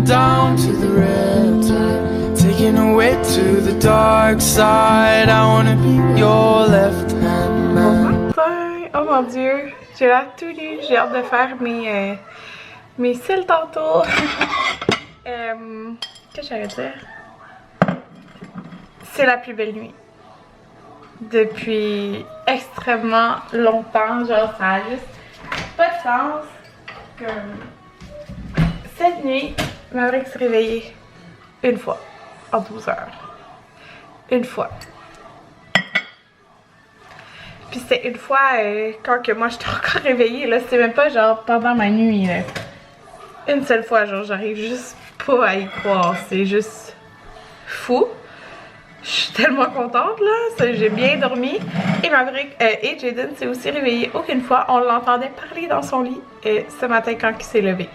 down to the red tide, taking away to the dark side. I wanna be your left hand man. Oh mon dieu, j'ai l'air tout nu, j'ai hâte de faire mes cils tantôt. Qu'est-ce que j'allais dire? C'est la plus belle nuit depuis extrêmement longtemps, genre ça a juste pas de sens. Comme cette nuit, Maverick s'est réveillé une fois en 12 heures. Une fois. Puis c'était une fois quand que moi j'étais encore réveillée, là, c'était même pas genre pendant ma nuit, là. Une seule fois, genre j'arrive juste pas à y croire, c'est juste fou. Je suis tellement contente là, j'ai bien dormi. Et Maverick et Jaden s'est aussi réveillé aucune fois, on l'entendait parler dans son lit ce matin quand il s'est levé.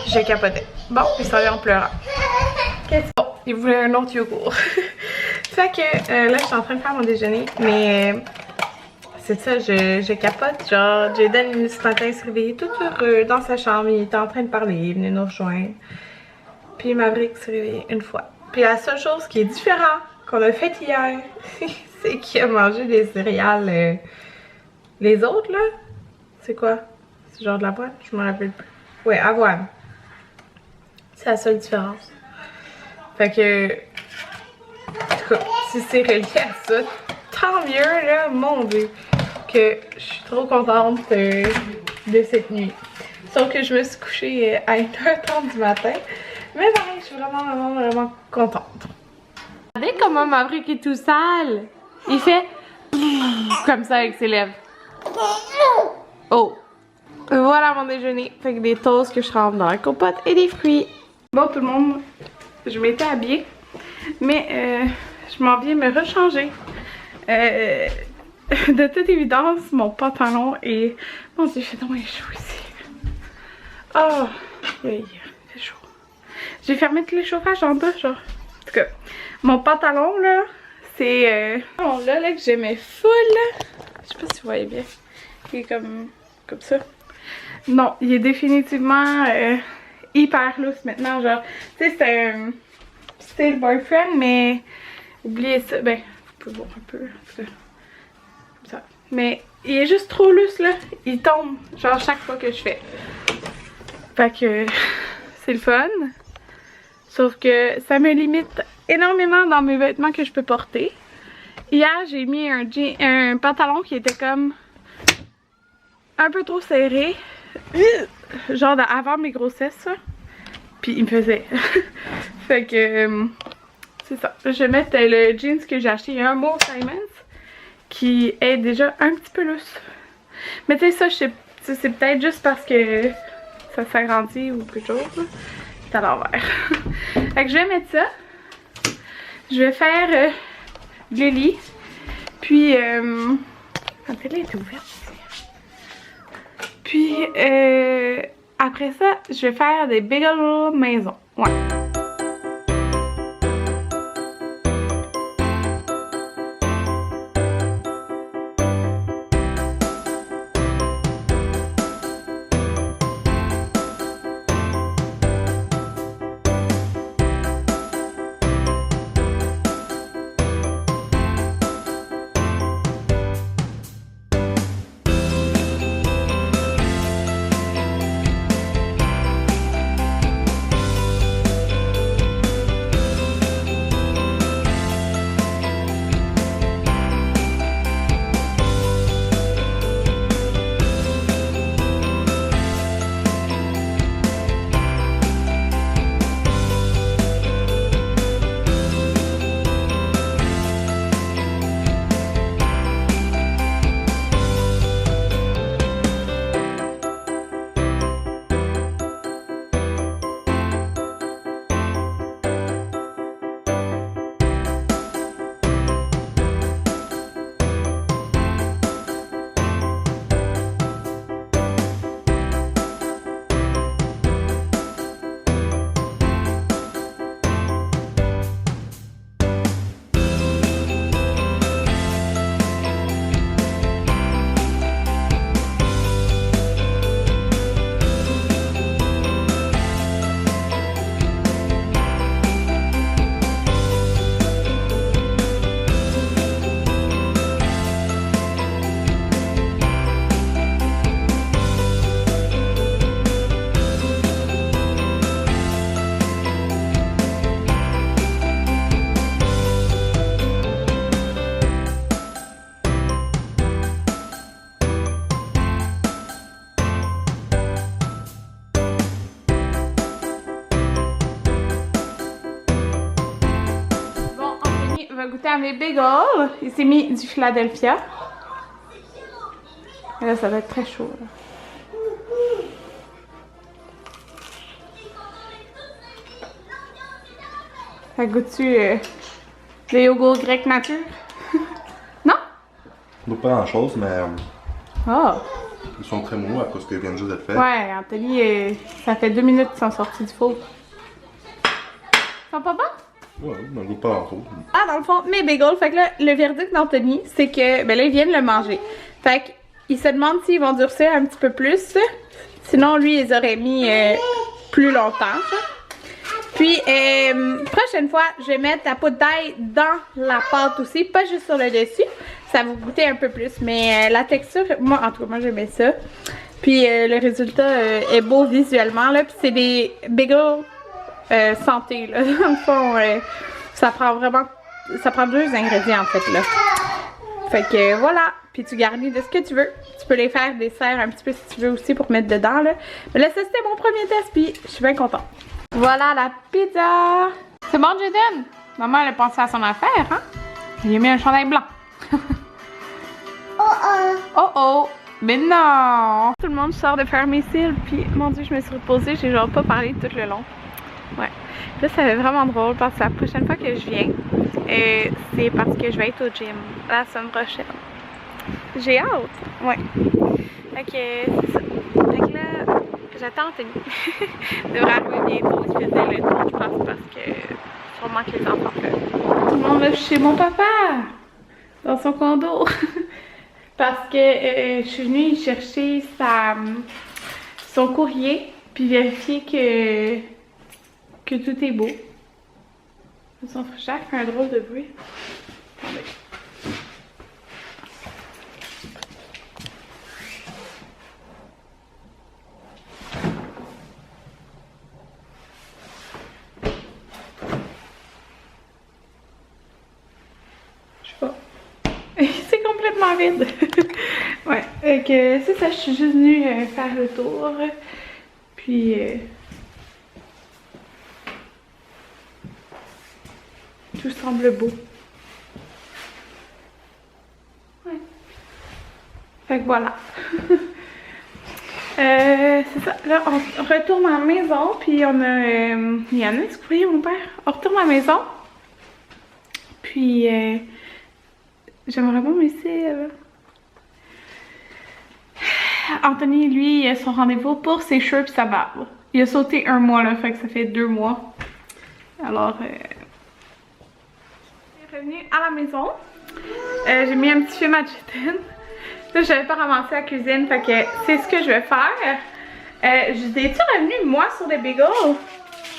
J'ai capoté. Bon, il s'en vient en pleurant. Bon, il voulait un autre yogourt. Fait que là, je suis en train de faire mon déjeuner, mais c'est ça, je capote. Genre, Jaden, ce matin, il s'est réveillé tout heureux dans sa chambre, il était en train de parler, il venait nous rejoindre. Puis Maverick s'est réveillé une fois. Puis la seule chose qui est différente qu'on a fait hier, c'est qu'il a mangé des céréales. Les autres, là, c'est quoi? C'est genre de l'avoine? Je me rappelle plus. Ouais, avoine. C'est la seule différence. Fait que... En tout cas, si c'est relié à ça, tant mieux, là, mon dieu, que je suis trop contente de cette nuit. Sauf que je me suis couchée à 1h30 du matin, mais pareil, je suis vraiment contente. Regardez comment Maverick est tout sale. Il fait comme ça avec ses lèvres. Oh! Voilà mon déjeuner. Fait que des toasts que je trempe dans la compote et des fruits. Bon tout le monde, je m'étais habillée. Mais je m'en viens me rechanger. De toute évidence, mon pantalon est... Mon dieu, il fait tellement chaud ici. Oh, il fait chaud. J'ai fermé tous les chauffages en bas, genre. En tout cas, mon pantalon, là, c'est... là, que j'aimais full, là. Je sais pas si vous voyez bien. Il est comme ça. Non, il est définitivement hyper loose maintenant, genre. Tu sais, c'est un... style boyfriend, mais oubliez ça, ben, vous pouvez voir un peu, en tout cas, comme ça. Mais il est juste trop loose là, il tombe, genre chaque fois que je fais. Fait que c'est le fun, sauf que ça me limite énormément dans mes vêtements que je peux porter. Hier, j'ai mis un pantalon qui était comme un peu trop serré, genre avant mes grossesses, ça. Puis il me faisait. Fait que c'est ça. Je vais mettre le jeans que j'ai acheté. Il y a un mot Simons qui est déjà un petit peu lousse. Mais tu sais, ça, c'est peut-être juste parce que ça s'agrandit ou quelque chose. C'est à l'envers. Fait que je vais mettre ça. Je vais faire Lily. Puis la télé est ouverte ici. Puis après ça, je vais faire des bagels maison. Ouais. goûter à mes bagels. Il s'est mis du Philadelphia. Et là, ça va être très chaud. Là. Ça goûte-tu le yogourt grec nature? Non? Donc pas grand chose, mais Oh! ils sont très mous à cause qu'ils viennent juste d'être faits. Ouais, Anthony, ça fait 2 minutes qu'ils sont sortis du four. Ils sont pas bons? Ouais, mais goûte pas grand chose. Ah, dans le fond, mes bagels. Fait que là, le verdict d'Anthony, c'est que, ben là, ils viennent le manger. Fait qu'il se demande s'ils vont durcir un petit peu plus. Sinon, lui, ils auraient mis plus longtemps. Ça. Puis, prochaine fois, je vais mettre la poudre d'ail dans la pâte aussi, pas juste sur le dessus. Ça va goûter un peu plus, mais la texture, moi, en tout cas, moi, j'aimais ça. Puis, le résultat est beau visuellement, là. Puis, c'est des bagels santé, là. Dans le fond, ça prend vraiment... Ça prend 2 ingrédients, en fait, là. Fait que, voilà. Puis, tu garnis de ce que tu veux. Tu peux les faire dessert un petit peu si tu veux aussi pour mettre dedans, là. Mais là, ça, c'était mon premier test, puis je suis bien contente. Voilà la pizza! C'est bon, Jaden? Maman, elle a pensé à son affaire, hein? J'ai mis un chandail blanc. Oh oh! Mais non! Tout le monde sort de faire mes cils, puis mon Dieu, je me suis reposée, j'ai genre pas parlé tout le long. Ouais. Là, ça fait vraiment drôle parce que la prochaine fois que je viens, c'est parce que je vais être au gym la semaine prochaine. J'ai hâte! Ouais. Fait que c'est ça. Fait que là, j'attends Anthony. Il devrait arriver bientôt. Il faisait le tour, je pense, parce que sûrement que les enfants pleurent. Tout le monde va chez mon papa! Dans son condo. Parce que je suis venue chercher son courrier, puis vérifier que tout est beau. Son frigidaire fait un drôle de bruit. Attendez. C'est complètement vide. Ouais, c'est ça, je suis juste venue faire le tour. Puis tout semble beau. Ouais. Fait que voilà. C'est ça, là on retourne à la maison, puis on a... il y en a, est-ce que vous voyez mon père? On retourne à la maison. Puis j'aimerais bien m'essayer. Anthony, lui, il a son rendez-vous pour ses cheveux et sa barbe. Il a sauté 1 mois, là, fait que ça fait 2 mois. Alors, je suis revenue à la maison. J'ai mis un petit film à Jaden. Là, j'avais pas ramassé la cuisine, fait que c'est ce que je vais faire. J'étais-tu revenue, moi, sur des bagels?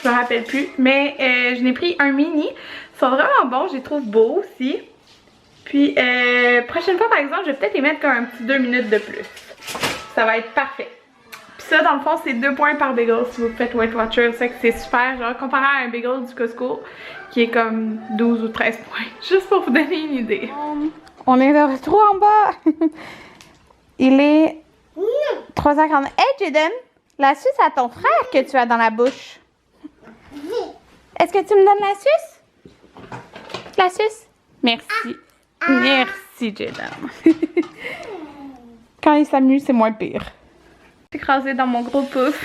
Je me rappelle plus. Mais je n'ai pris un mini. Ils sont vraiment bons, je les trouve beaux aussi. Puis, prochaine fois, par exemple, je vais peut-être les mettre comme un petit 2 minutes de plus. Ça va être parfait. Puis ça, dans le fond, c'est 2 points par bagel si vous faites Weight Watchers. C'est que c'est super, genre, comparé à un bagel du Costco, qui est comme 12 ou 13 points. Juste pour vous donner une idée. On est de retour en bas. Il est 3h40. Hey, Jaden, la suce à ton frère que tu as dans la bouche. Est-ce que tu me donnes la suce? La suce? Merci. Merci, Jaden. Quand il s'amuse, c'est moins pire. Écrasé dans mon gros pouce.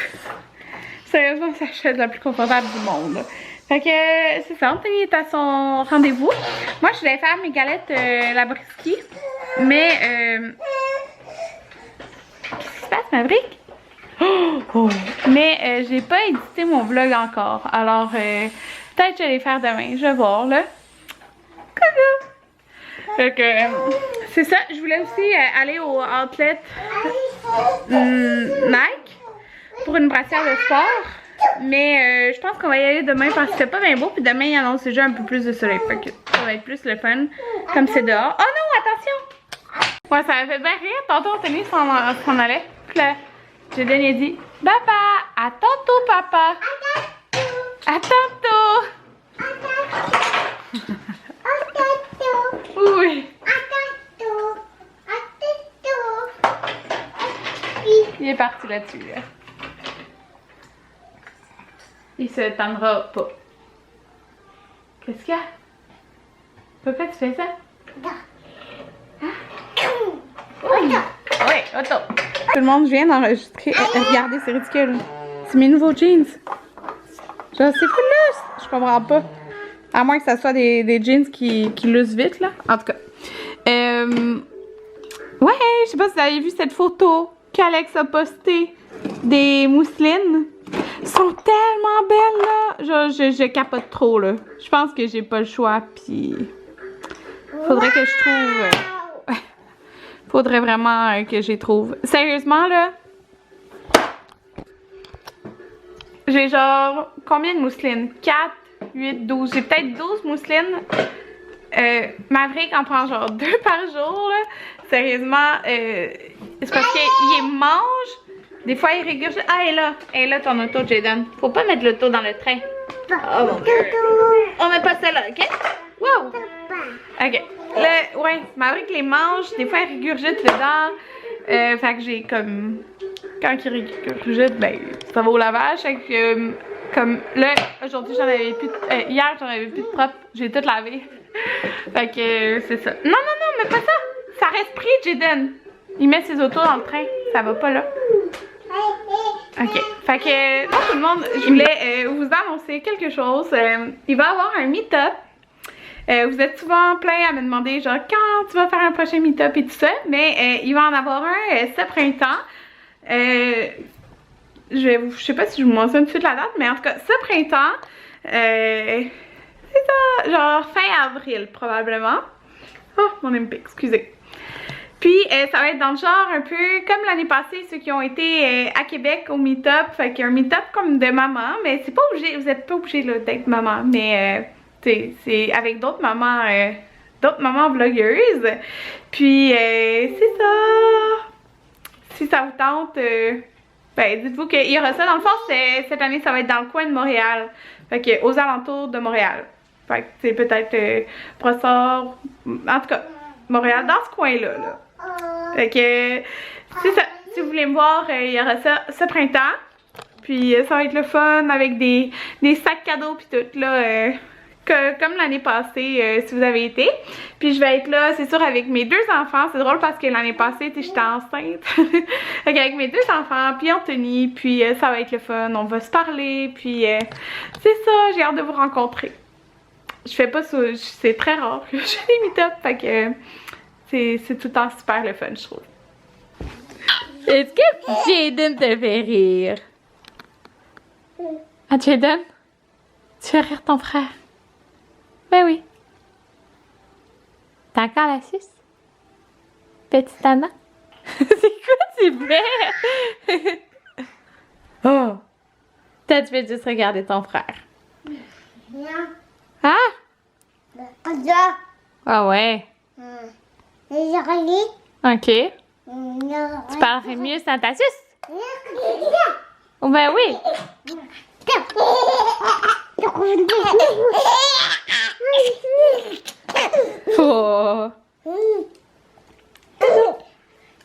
Sérieusement, c'est la chaise la plus confortable du monde. Fait que c'est ça, Anthony est à son rendez-vous. Moi, je voulais faire mes galettes Labriski. Mais qu'est-ce qui se passe, Maverick? Oh. Mais j'ai pas édité mon vlog encore. Alors peut-être que je vais les faire demain. Je vais voir là. Coucou! Fait que c'est ça. Je voulais aussi aller au outlet Nike pour une brassière de sport. Mais je pense qu'on va y aller demain parce que c'est pas bien beau. Puis demain, il annonce déjà un peu plus de soleil. Fait que ça va être plus le fun comme c'est dehors. Oh non, attention! Ouais, ça m'a fait bien rire. Tantôt, Anthony s'en allait. Puis là, Jaden a dit papa, à tantôt, papa. À tantôt. Oui. Il est parti là-dessus. Là. Il se tendra pas. Qu'est-ce qu'il y a? Pourquoi tu fais ça? Hein? Oui, auto. Tout le monde vient d'enregistrer. Regardez, c'est ridicule. C'est mes nouveaux jeans. Genre, c'est fou là. Je comprends pas. À moins que ça soit des jeans qui l'usent vite, là. En tout cas. Ouais, je sais pas si vous avez vu cette photo qu'Alex a postée des mousselines. Elles sont tellement belles, là. Genre, je capote trop, là. Je pense que j'ai pas le choix, puis... Faudrait que je trouve... Faudrait vraiment que j'y trouve. Sérieusement, là... J'ai genre... Combien de mousselines? 4, 8, 12. J'ai peut-être 12 mousselines. Maverick en prend genre 2 par jour, là. Sérieusement, c'est parce qu'il mange. Des fois, il régurgite. Ah, elle est là ton auto, Jaden. Faut pas mettre l'auto dans le train. Oh mon Dieu. On met pas celle-là, ok? Wow! Ok. Là, ouais, Maverick les mange. Des fois, il régurgite dedans. Fait que j'ai comme... Quand il régurgite, ben, ça va au lavage. Fait que, comme là, aujourd'hui, j'en avais plus de... hier, j'en avais plus de propre. J'ai tout lavé. Fait que, c'est ça. Non, mais pas ça! Ça reste pris, Jaden. Il met ses autos dans le train. Ça va pas là. Ok. Fait que, non, tout le monde, je voulais vous annoncer quelque chose. Il va y avoir un meet-up. Vous êtes souvent plein à me demander, genre, quand tu vas faire un prochain meet-up et tout ça. Mais il va en avoir un ce printemps. Je sais pas si je vous mentionne tout de suite la date, mais en tout cas, ce printemps, c'est ça, genre fin avril probablement. Oh, mon MP, excusez. Puis, ça va être dans le genre un peu comme l'année passée, ceux qui ont été à Québec au meet-up. Fait qu'il y a un meet-up comme de maman, mais c'est pas obligé, vous êtes pas obligé d'être maman, mais c'est avec d'autres mamans vlogueuses. Puis, c'est ça. Si ça vous tente, ben dites-vous qu'il y aura ça. Dans le fond, cette année, ça va être dans le coin de Montréal. Fait que aux alentours de Montréal. Fait que c'est peut-être Brossard, en tout cas, Montréal, dans ce coin-là. Là. Fait que, c'est ça. Si vous voulez me voir, il y aura ça ce printemps. Puis ça va être le fun avec des sacs cadeaux puis tout, là. Comme l'année passée, si vous avez été. Puis je vais être là, c'est sûr, avec mes 2 enfants. C'est drôle parce que l'année passée, j'étais enceinte. Avec mes 2 enfants, puis Anthony. Puis ça va être le fun. On va se parler. Puis c'est ça, j'ai hâte de vous rencontrer. Je fais pas ça, c'est très rare que je fais des meet-up. Fait que c'est tout le temps super le fun, je trouve. Est-ce que Jaden te fait rire? Ah, Jaden? Tu fais rire ton frère? Ben oui. T'as encore la suce? Petite Anna? C'est quoi tu fais? Oh! Toi, tu veux juste regarder ton frère. Ah? Ah ouais. Ok. Tu parlerais mieux sans ta suce? Oh ben oui. Oh.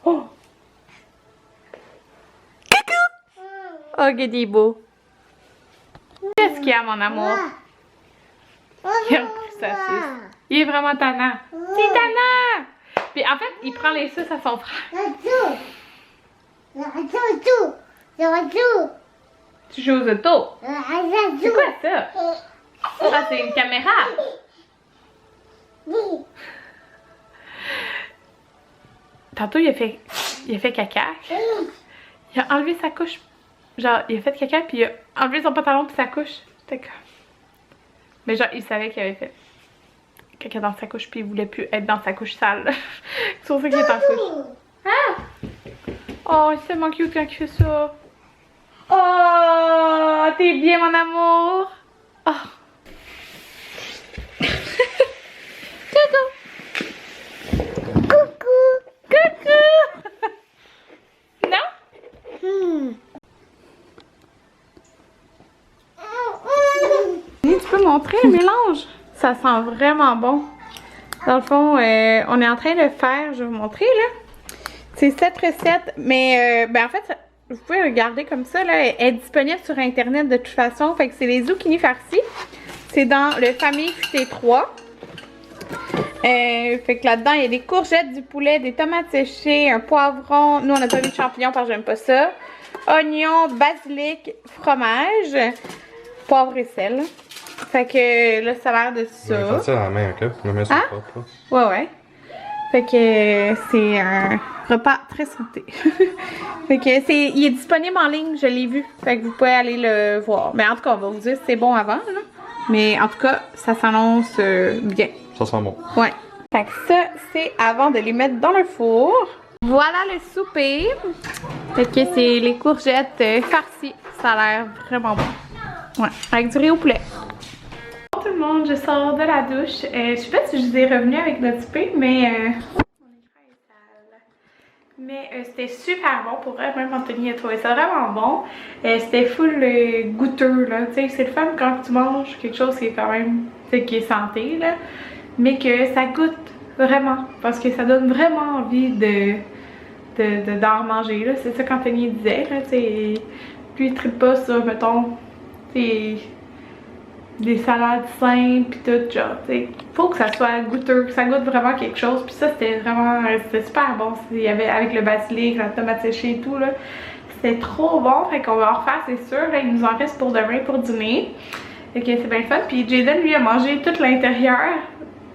Oh. Oh, que t'es beau. Qu'est-ce qu'il y a, mon amour? Il a pris sa suce. Il est vraiment tannant. C'est tannant! Puis en fait, il prend les suces à son frère. Tu joues aux autos? C'est quoi ça? Ah, c'est une caméra. Tantôt, il a fait caca. Il a enlevé sa couche. Genre, il a fait caca, puis il a enlevé son pantalon puis sa couche. C'était comme... Mais genre, il savait qu'il avait fait caca dans sa couche, puis il voulait plus être dans sa couche sale. C'est pour ça qu'il est en couche. Ah! Oh, c'est tellement cute quand il fait ça. Oh, t'es bien, mon amour. Oh. Coucou. Coucou. Coucou. Non? Tu peux montrer le mélange? Ça sent vraiment bon. Dans le fond, on est en train de faire, je vais vous montrer là. C'est cette recette, mais ben en fait, vous pouvez regarder comme ça, là, elle est disponible sur internet de toute façon. Fait que c'est les zucchini farcis. C'est dans le famille QT3. Fait que là-dedans, il y a des courgettes, du poulet, des tomates séchées, un poivron. Nous, on n'a pas mis de champignons parce que j'aime pas ça. Oignons, basilic, fromage, poivre et sel. Fait que là, ça a l'air de ça. On va faire ça à la main, ok? Les mains sont propres. Ouais, ouais. Fait que c'est un repas très santé. Fait que il est disponible en ligne, je l'ai vu. Fait que vous pouvez aller le voir. Mais en tout cas, on va vous dire si c'est bon avant, là. Mais en tout cas, ça s'annonce bien. Ça sent bon. Ouais. Fait que ça, c'est avant de les mettre dans le four. Voilà le souper. Fait que c'est les courgettes farcies. Ça a l'air vraiment bon. Ouais, avec du riz au poulet. Bonjour tout le monde, je sors de la douche. Je sais pas si je vous ai revenu avec notre souper, mais c'était super bon pour vrai, même Anthony a trouvé ça vraiment bon. C'était full goûteux là, tu sais, c'est le fun quand tu manges quelque chose qui est quand même, qui est santé là, mais que ça goûte vraiment, parce que ça donne vraiment envie d'en manger là, c'est ça qu'Anthony disait là, tu sais, lui il tripe pas sur, mettons, des salades simples pis tout, genre, tu sais, faut que ça soit goûteux, que ça goûte vraiment quelque chose, puis ça c'était super bon, il y avait avec le basilic, la tomate séchée et tout là, c'était trop bon, fait qu'on va en refaire c'est sûr, là, il nous en reste pour demain pour dîner, fait que c'est bien fun, puis Jaden lui a mangé tout l'intérieur,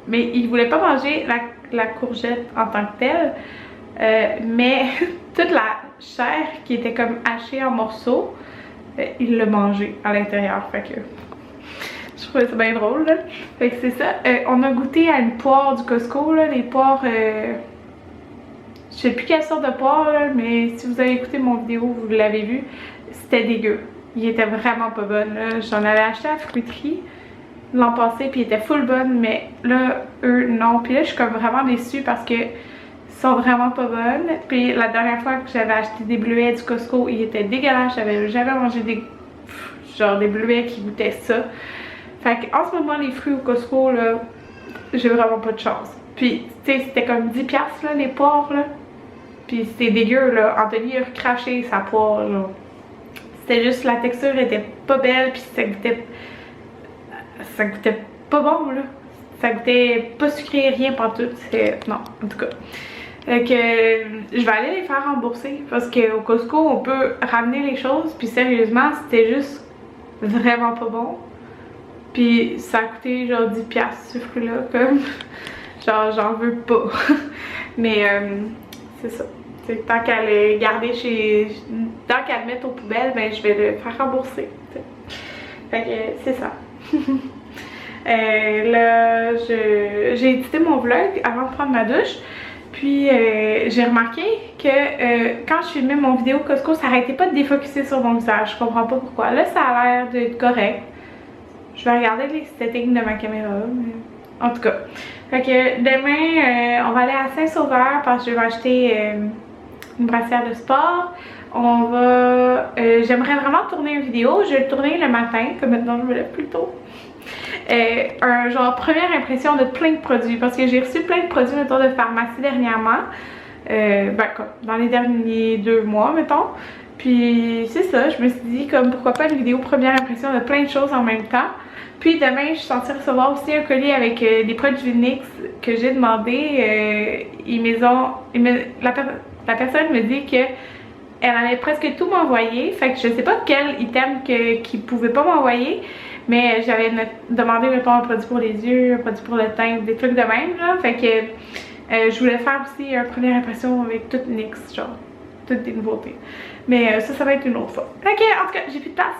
mais il voulait pas manger la courgette en tant que telle, mais toute la chair qui était comme hachée en morceaux, il l'a mangé à l'intérieur, fait que je trouvais ça bien drôle là. Fait que c'est ça. On a goûté à une poire du Costco là, les poires. Je sais plus quelle sorte de poire là, mais si vous avez écouté mon vidéo, vous l'avez vu. C'était dégueu. Il était vraiment pas bonne là. J'en avais acheté à la fruiterie l'an passé, puis il était full bonne, mais là, eux non. Puis là, je suis comme vraiment déçue parce que sont vraiment pas bonnes. Puis la dernière fois que j'avais acheté des bleuets du Costco, ils étaient dégueulasses. J'avais jamais mangé des bleuets qui goûtaient ça. Fait qu'en ce moment, les fruits au Costco, là, j'ai vraiment pas de chance. Puis, tu sais, c'était comme 10$ là, les poires, là. Puis c'était dégueu, là. Anthony a recraché sa poire, là. C'était juste, la texture était pas belle, puis ça goûtait pas bon, là. Ça goûtait pas sucré, rien pantoute. Non, en tout cas. Fait que je vais aller les faire rembourser, parce qu'au Costco, on peut ramener les choses, puis sérieusement, c'était juste vraiment pas bon. Puis ça a coûté genre 10$ ce fruit-là, comme genre j'en veux pas. Mais c'est ça. Tant qu'à le garder tant qu'à le mettre aux poubelles, ben je vais le faire rembourser. T'sais. Fait que c'est ça. Là, j'ai édité mon vlog avant de prendre ma douche. Puis j'ai remarqué que quand je filmais mon vidéo Costco, ça arrêtait pas de défocuser sur mon visage. Je comprends pas pourquoi. Là, ça a l'air d'être correct. Je vais regarder les settings de ma caméra, mais en tout cas. Fait que demain, on va aller à Saint-Sauveur parce que je vais acheter une brassière de sport. On va... j'aimerais vraiment tourner une vidéo. Je vais le tourner le matin, comme maintenant je me lève plus tôt. Un genre première impression de plein de produits parce que j'ai reçu plein de produits mettons de pharmacie dernièrement. Comme dans les derniers 2 mois, mettons. Puis c'est ça, je me suis dit comme pourquoi pas une vidéo première impression de plein de choses en même temps. Puis demain, je suis censée recevoir aussi un colis avec des produits NYX que j'ai demandé. La personne me dit que elle allait presque tout m'envoyer. Fait que je sais pas quel item qu'ils pouvaient pas m'envoyer. Mais j'avais demandé mettons un produit pour les yeux, un produit pour le teint, des trucs de même là. Fait que je voulais faire aussi une première impression avec toute NYX, genre toutes des nouveautés. Mais ça va être une autre fois. Ok, en tout cas, j'ai plus de place.